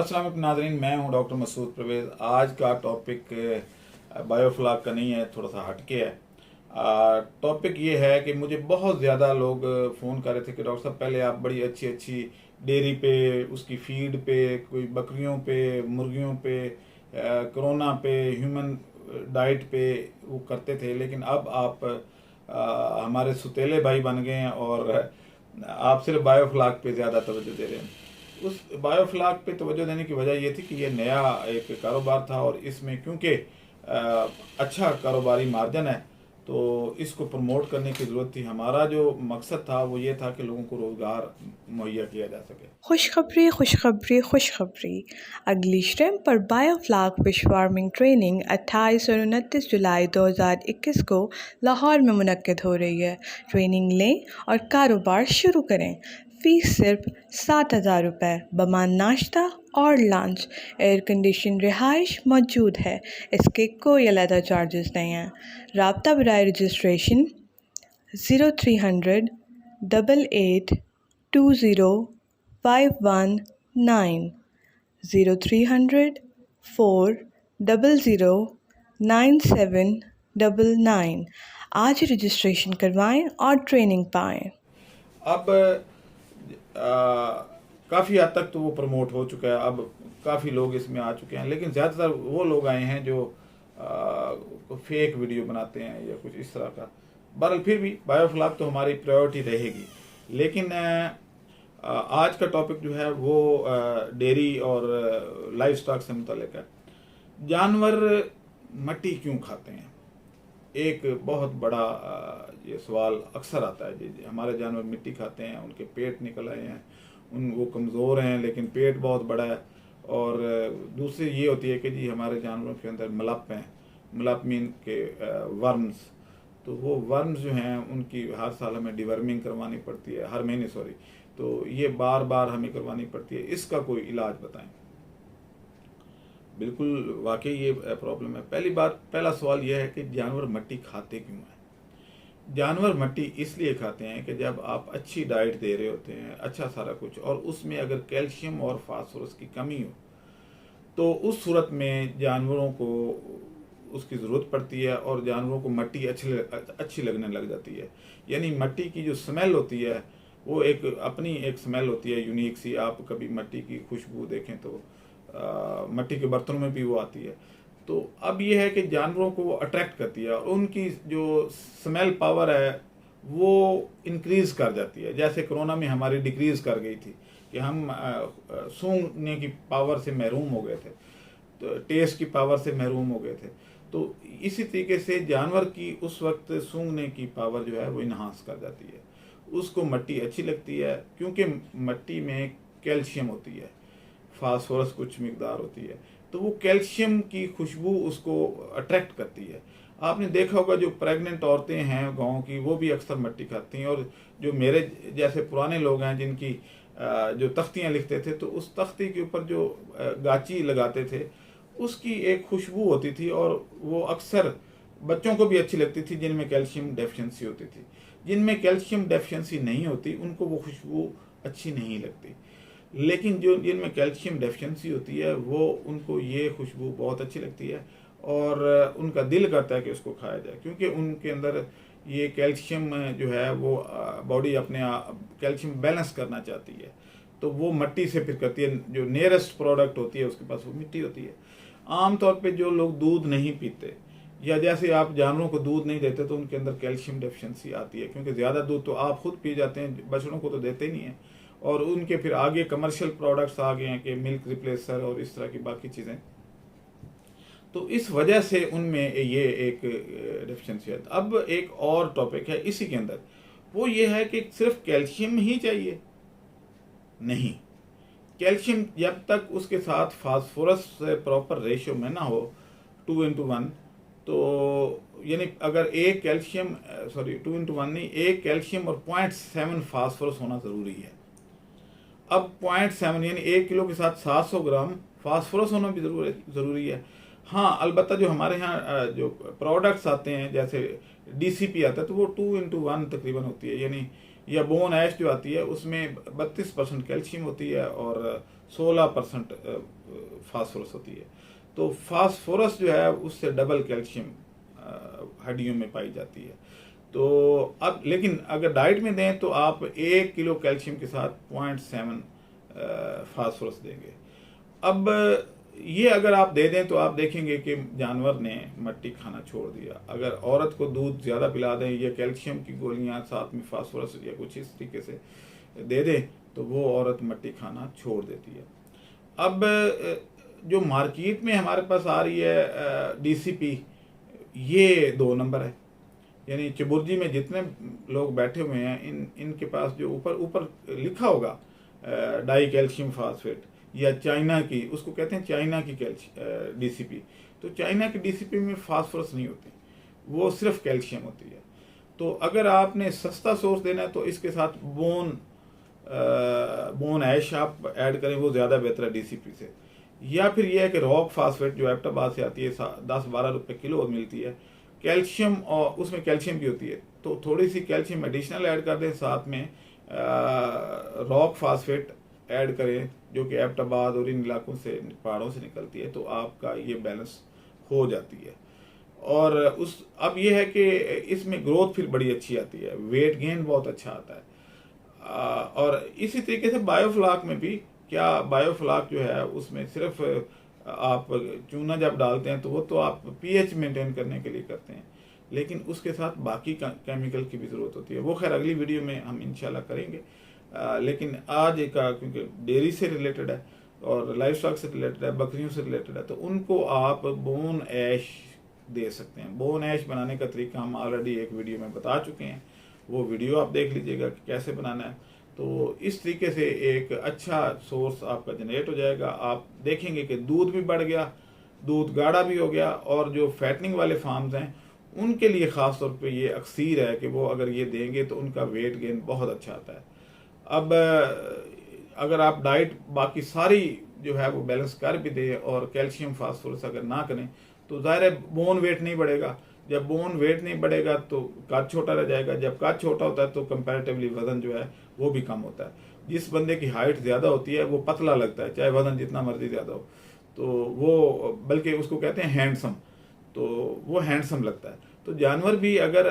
अस्सलाम वालेकुम नाज़रीन, मैं हूं डॉक्टर मसूद परवेज़। आज का टॉपिक बायोफ्लाक का नहीं है, थोड़ा सा हटके है। टॉपिक ये है कि मुझे बहुत ज़्यादा लोग फ़ोन कर रहे थे कि डॉक्टर साहब पहले आप बड़ी अच्छी अच्छी डेयरी पे, उसकी फीड पे, कोई बकरियों पे, मुर्गियों पे, कोरोना पे, ह्यूमन डाइट पे वो करते थे, लेकिन अब आप हमारे सुतीले भाई बन गए हैं और आप सिर्फ बायोफ्लाक पे ज़्यादा तवज्जो दे रहे हैं। उस बायोफ्लाक पे तवज्जो देने की वजह ये थी कि ये नया एक कारोबार था और इसमें क्योंकि अच्छा कारोबारी मार्जिन है तो इसको प्रमोट करने की ज़रूरत थी। हमारा जो मकसद था वो ये था कि लोगों को रोज़गार मुहैया किया जा सके। खुशखबरी खुशखबरी खुशखबरी। अगली श्रिम्प पर बायोफ्लाक फिश फार्मिंग ट्रेनिंग 28 और 29 जुलाई 2021 को लाहौर में मुनक्किद हो रही है। ट्रेनिंग लें और कारोबार शुरू करें। फ़ीस सिर्फ 7,000 रुपये बमान नाश्ता और लंच। एयर कंडीशन रिहाइश मौजूद है, इसके कोई अलग चार्जेस नहीं हैं। राब्ता बराए रजिस्ट्रेशन 0300 8820 519 0300 4009799। आज ही रजिस्ट्रेशन करवाएं और ट्रेनिंग पाएं। अब काफ़ी हद तक तो वो प्रमोट हो चुका है, अब काफ़ी लोग इसमें आ चुके हैं, लेकिन ज़्यादातर वो लोग आए हैं जो फेक वीडियो बनाते हैं या कुछ इस तरह का। बहरहाल फिर भी बायोफ्लाक तो हमारी प्रायोरिटी रहेगी, लेकिन आज का टॉपिक जो है वो डेयरी और लाइफ स्टॉक से मुतल्लिक है। जानवर मट्टी क्यों खाते हैं? एक बहुत बड़ा ये सवाल अक्सर आता है। जी हमारे जानवर मिट्टी खाते हैं, उनके पेट निकल आए हैं, वो कमज़ोर हैं लेकिन पेट बहुत बड़ा है। और दूसरी ये होती है कि जी हमारे जानवरों के अंदर मलप हैं, मलप मीन के वर्म्स। तो वो वर्म्स जो हैं उनकी हर साल हमें डिवर्मिंग करवानी पड़ती है, हर महीने सॉरी, तो ये बार बार हमें करवानी पड़ती है। इसका कोई इलाज बताएं। बिल्कुल वाकई ये प्रॉब्लम है। पहला सवाल यह है कि जानवर मट्टी खाते क्यों हैं? जानवर मट्टी इसलिए खाते हैं कि जब आप अच्छी डाइट दे रहे होते हैं, अच्छा सारा कुछ, और उसमें अगर कैल्शियम और फास्फोरस की कमी हो तो उस सूरत में जानवरों को उसकी ज़रूरत पड़ती है और जानवरों को मट्टी अच्छी लगने लग जाती है। यानी मट्टी की जो स्मेल होती है वो एक अपनी एक स्मेल होती है यूनिक सी। आप कभी मट्टी की खुशबू देखें तो मट्टी के बर्तनों में भी वो आती है। तो अब ये है कि जानवरों को वो अट्रैक्ट करती है और उनकी जो स्मेल पावर है वो इंक्रीज़ कर जाती है। जैसे कोरोना में हमारी डिक्रीज़ कर गई थी कि हम सूंघने की पावर से महरूम हो गए थे, तो टेस्ट की पावर से महरूम हो गए थे। तो इसी तरीके से जानवर की उस वक्त सूंघने की पावर जो है वो इन्हांस कर जाती है। उसको मट्टी अच्छी लगती है क्योंकि मट्टी में कैल्शियम होती है, फास्फोरस कुछ मिकदार होती है, तो वो कैल्शियम की खुशबू उसको अट्रैक्ट करती है। आपने देखा होगा जो प्रेग्नेंट औरतें हैं गाँव की वो भी अक्सर मट्टी खाती हैं। और जो मेरे जैसे पुराने लोग हैं जिनकी जो तख्तियाँ लिखते थे तो उस तख्ती के ऊपर जो गाची लगाते थे उसकी एक खुशबू होती थी और वो अक्सर बच्चों को भी अच्छी लगती थी जिनमें कैल्शियम डेफिशिएंसी होती थी। जिनमें कैल्शियम डेफिशिएंसी नहीं होती उनको वो खुशबू अच्छी नहीं लगती, लेकिन जो जिनमें कैल्शियम डेफिशिएंसी होती है वो उनको ये खुशबू बहुत अच्छी लगती है और उनका दिल करता है कि उसको खाया जाए, क्योंकि उनके अंदर ये कैल्शियम जो है वो बॉडी अपने कैल्शियम बैलेंस करना चाहती है। तो वो मट्टी से फिर करती है, जो नियरेस्ट प्रोडक्ट होती है उसके पास वो मिट्टी होती है। आम तौर पे जो लोग दूध नहीं पीते या जैसे आप जानवरों को दूध नहीं देते तो उनके अंदर कैल्शियम डेफिशिएंसी आती है, क्योंकि ज़्यादा दूध तो आप खुद पी जाते हैं, बछड़ों को तो देते ही नहीं है। और उनके फिर आगे कमर्शियल प्रोडक्ट्स आ गए हैं कि मिल्क रिप्लेसर और इस तरह की बाकी चीज़ें, तो इस वजह से उनमें ये एक डेफिशिएंसी है। अब एक और टॉपिक है इसी के अंदर, वो ये है कि सिर्फ कैल्शियम ही चाहिए? नहीं, कैल्शियम जब तक उसके साथ फास्फोरस प्रॉपर रेशियो में ना हो 2:1, तो यानी अगर एक कैल्शियम 2:1 नहीं, एक कैल्शियम और 0.7 फास्फोरस होना ज़रूरी है। अब 0.7 यानी 1 किलो के साथ 700 ग्राम फास्फोरस होना भी ज़रूरी है। हाँ, अलबत्ता जो हमारे यहाँ जो प्रोडक्ट्स आते हैं जैसे DCP आता है तो वो 2:1 तकरीबन होती है, यानी या बोन ऐश जो आती है उसमें 32% कैल्शियम होती है और 16% फास्फोरस होती है। तो फास्फोरस जो है उससे डबल कैल्शियम हड्डियों में पाई जाती है। तो अब लेकिन अगर डाइट में दें तो आप 1 किलो कैल्शियम के साथ 0.7 फास्फोरस देंगे। अब ये अगर आप दे दें तो आप देखेंगे कि जानवर ने मट्टी खाना छोड़ दिया। अगर औरत को दूध ज़्यादा पिला दें या कैल्शियम की गोलियां साथ में फास्फोरस या कुछ इस तरीके से दे दें तो वो औरत मट्टी खाना छोड़ देती है। अब जो मार्केट में हमारे पास आ रही है DCP, ये 2 नंबर है। यानी चबुर्जी में जितने लोग बैठे हुए हैं इनके पास जो ऊपर लिखा होगा डाई कैल्शियम फास्फेट या चाइना की, उसको कहते हैं चाइना की DCP। तो चाइना की DCP में फास्फोरस नहीं होती, वो सिर्फ कैल्शियम होती है। तो अगर आपने सस्ता सोर्स देना है तो इसके साथ बोन ऐश आप ऐड करें, वो ज़्यादा बेहतर है DCP से। या फिर यह है कि रॉक फास्फेट जो एप्टाबाद से आती है 10-12 रुपये किलो मिलती है, कैल्शियम और उसमें कैल्शियम भी होती है, तो थोड़ी सी कैल्शियम एडिशनल ऐड कर दें, साथ में रॉक फास्फेट ऐड करें जो कि एप्टाबाद और इन इलाकों से पहाड़ों से निकलती है, तो आपका ये बैलेंस हो जाती है। और अब ये है कि इसमें ग्रोथ फिर बड़ी अच्छी आती है, वेट गेन बहुत अच्छा आता है। और इसी तरीके से बायोफ्लाक में भी क्या, बायोफ्लाक जो है उसमें सिर्फ आप चूना जब डालते हैं तो वो तो आप pH मेंटेन करने के लिए करते हैं, लेकिन उसके साथ बाकी केमिकल की भी ज़रूरत होती है। वो खैर अगली वीडियो में हम इंशाल्लाह करेंगे। लेकिन आज क्योंकि डेयरी से रिलेटेड है और लाइफ स्टॉक से रिलेटेड है, बकरियों से रिलेटेड है, तो उनको आप बोन ऐश दे सकते हैं। बोन ऐश बनाने का तरीका हम ऑलरेडी एक वीडियो में बता चुके हैं, वो वीडियो आप देख लीजिएगा कि कैसे बनाना है। तो इस तरीके से एक अच्छा सोर्स आपका जनरेट हो जाएगा। आप देखेंगे कि दूध भी बढ़ गया, दूध गाढ़ा भी हो गया, और जो फैटनिंग वाले फार्म्स हैं उनके लिए ख़ास तौर पे ये अक्सीर है कि वो अगर ये देंगे तो उनका वेट गेन बहुत अच्छा आता है। अब अगर आप डाइट बाकी सारी जो है वो बैलेंस कर भी दें और कैल्शियम फास्फोरस अगर ना करें तो ज़ाहिर है बोन वेट नहीं बढ़ेगा। जब बोन वेट नहीं बढ़ेगा तो कद छोटा रह जाएगा। जब कद छोटा होता है तो कंपैरेटिवली वजन जो है वो भी कम होता है। जिस बंदे की हाइट ज़्यादा होती है वो पतला लगता है, चाहे वजन जितना मर्जी ज़्यादा हो, तो वो बल्कि उसको कहते हैं हैंडसम, तो वो हैंडसम लगता है। तो जानवर भी अगर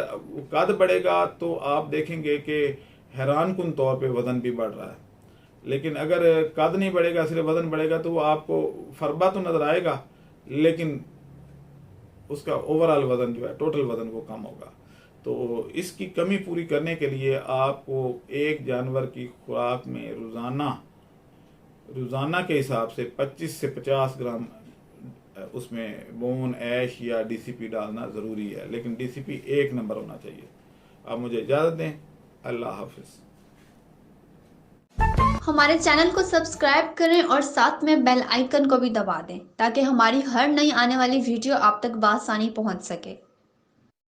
कद बढ़ेगा तो आप देखेंगे कि हैरानकुन तौर पे वज़न भी बढ़ रहा है। लेकिन अगर कद नहीं बढ़ेगा, सिर्फ वज़न बढ़ेगा, तो वो आपको फरबा तो नज़र आएगा लेकिन उसका ओवरऑल वज़न जो है, टोटल वज़न वो कम होगा। तो इसकी कमी पूरी करने के लिए आपको एक जानवर की खुराक में रोज़ाना के हिसाब से 25 से 50 ग्राम उसमें बोन ऐश या DCP डालना ज़रूरी है, लेकिन DCP 1 नंबर होना चाहिए। आप मुझे इजाज़त दें, अल्लाह हाफिज़। हमारे चैनल को सब्सक्राइब करें और साथ में बेल आइकन को भी दबा दें ताकि हमारी हर नई आने वाली वीडियो आप तक बआसानी पहुंच सके।